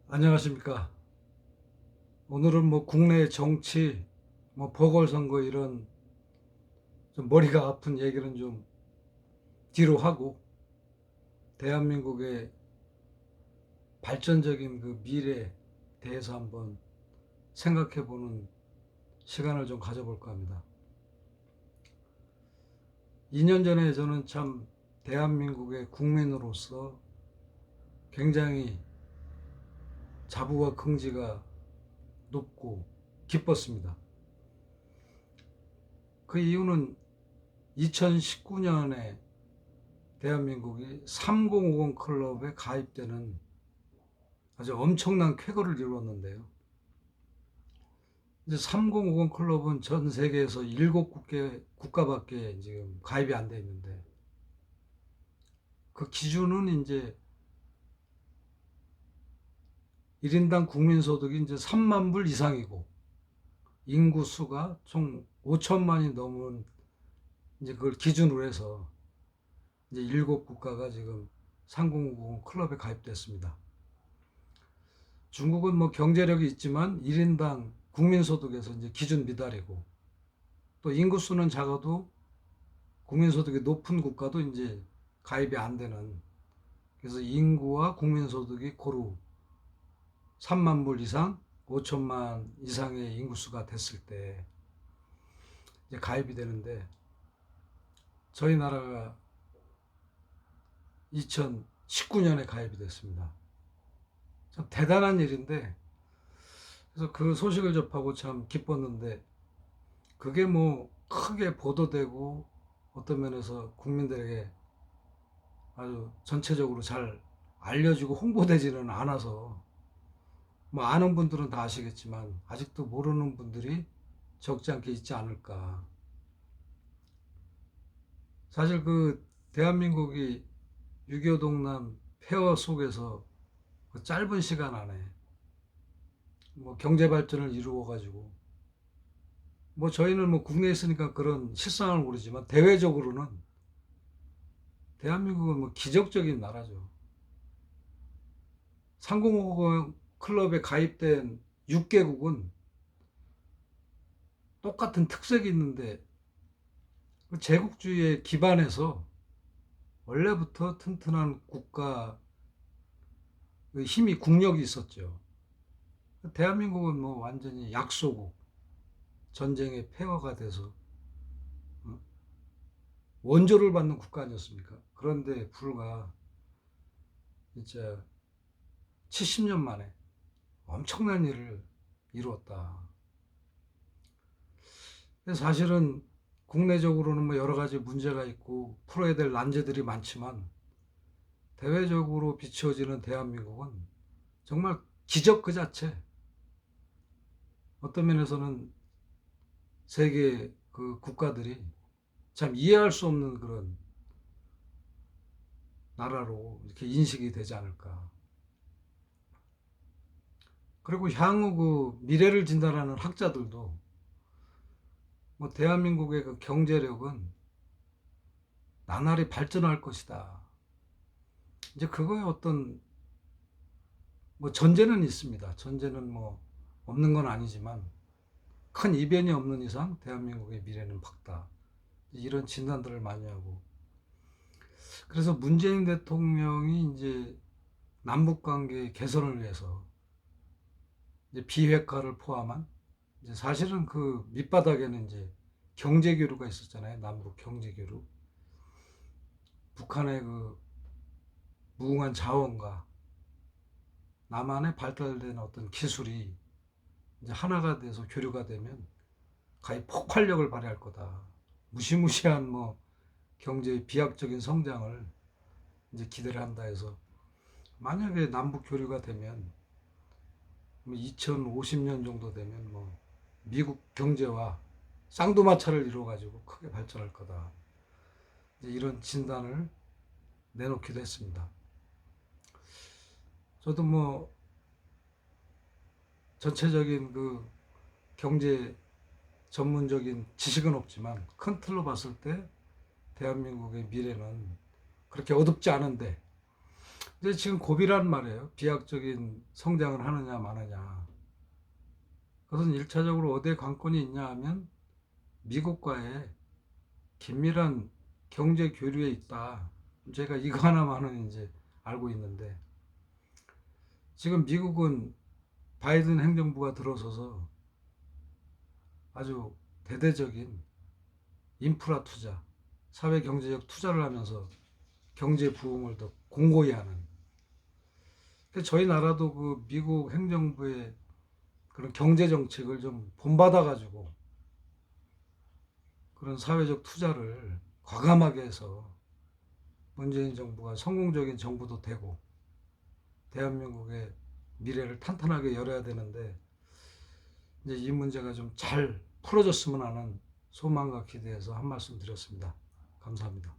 안녕하십니까. 오늘은 뭐 국내 정치, 뭐 보궐선거 이런 좀 머리가 아픈 얘기는 좀 뒤로 하고 대한민국의 발전적인 그 미래에 대해서 한번 생각해 보는 시간을 좀 가져볼까 합니다. 2년 전에 저는 참 대한민국의 국민으로서 굉장히 자부와 긍지가 높고 기뻤습니다. 그 이유는 2019년에 대한민국이 3050 클럽에 가입되는 아주 엄청난 쾌거를 이루었는데요. 이제 3050 클럽은 전 세계에서 7국가밖에 지금 가입이 안 돼 있는데, 그 기준은 이제 1인당 국민소득이 이제 3만 불 이상이고, 인구수가 총 5천만이 넘은 이제 그걸 기준으로 해서 이제 7국가가 지금 3050 클럽에 가입됐습니다. 중국은 뭐 경제력이 있지만 1인당 국민소득에서 이제 기준 미달이고, 또 인구수는 작아도 국민소득이 높은 국가도 이제 가입이 안 되는, 그래서 인구와 국민소득이 고루 3만 불 이상, 5천만 이상의 인구수가 됐을 때 이제 가입이 되는데, 저희 나라가 2019년에 가입이 됐습니다. 참 대단한 일인데, 그래서 그 소식을 접하고 참 기뻤는데, 그게 뭐 크게 보도되고 어떤 면에서 국민들에게 아주 전체적으로 잘 알려지고 홍보되지는 않아서, 뭐 아는 분들은 다 아시겠지만 아직도 모르는 분들이 적지 않게 있지 않을까. 사실 그 대한민국이 6.25 동남 폐허 속에서 그 짧은 시간 안에 뭐 경제 발전을 이루어 가지고, 뭐 저희는 뭐 국내에 있으니까 그런 실상을 모르지만 대외적으로는 대한민국은 뭐 기적적인 나라죠. 3050 클럽에 가입된 6개국은 똑같은 특색이 있는데, 그 제국주의에 기반해서 원래부터 튼튼한 국가 힘이 국력이 있었죠. 대한민국은 뭐 완전히 약소국, 전쟁의 폐허가 돼서 원조를 받는 국가 아니었습니까? 그런데 불과 진짜 70년 만에 엄청난 일을 이루었다. 사실은 국내적으로는 뭐 여러 가지 문제가 있고 풀어야 될 난제들이 많지만, 대외적으로 비추어지는 대한민국은 정말 기적 그 자체. 어떤 면에서는 세계 그 국가들이 참 이해할 수 없는 그런 나라로 이렇게 인식이 되지 않을까. 그리고 향후 그 미래를 진단하는 학자들도 뭐 대한민국의 그 경제력은 나날이 발전할 것이다. 이제 그거에 어떤 뭐 전제는 있습니다. 전제는 뭐 없는 건 아니지만 큰 이변이 없는 이상 대한민국의 미래는 밝다. 이런 진단들을 많이 하고, 그래서 문재인 대통령이 이제 남북 관계 개선을 위해서 이제 비핵화를 포함한, 이제 사실은 그 밑바닥에는 이제 경제 교류가 있었잖아요. 남북 경제 교류. 북한의 그 무궁한 자원과 남한의 발달된 어떤 기술이 이제 하나가 돼서 교류가 되면 가히 폭발력을 발휘할 거다. 무시무시한 뭐 경제의 비약적인 성장을 이제 기대를 한다 해서, 만약에 남북 교류가 되면 2050년 정도 되면 뭐 미국 경제와 쌍두마차를 이루어 가지고 크게 발전할 거다. 이런 진단을 내놓기도 했습니다. 저도 뭐 전체적인 그 경제 전문적인 지식은 없지만 큰 틀로 봤을 때 대한민국의 미래는 그렇게 어둡지 않은데, 이제 지금 고비란 말이에요. 비약적인 성장을 하느냐 마느냐. 그것은 일차적으로 어디에 관건이 있냐 하면 미국과의 긴밀한 경제 교류에 있다. 제가 이거 하나만은 이제 알고 있는데, 지금 미국은 바이든 행정부가 들어서서 아주 대대적인 인프라 투자, 사회 경제적 투자를 하면서 경제 부흥을 더 공고히 하는. 저희 나라도 그 미국 행정부의 그런 경제 정책을 좀 본받아 가지고 그런 사회적 투자를 과감하게 해서 문재인 정부가 성공적인 정부도 되고 대한민국의 미래를 탄탄하게 열어야 되는데, 이제 이 문제가 좀 잘 풀어졌으면 하는 소망과 기대해서 한 말씀 드렸습니다. 감사합니다.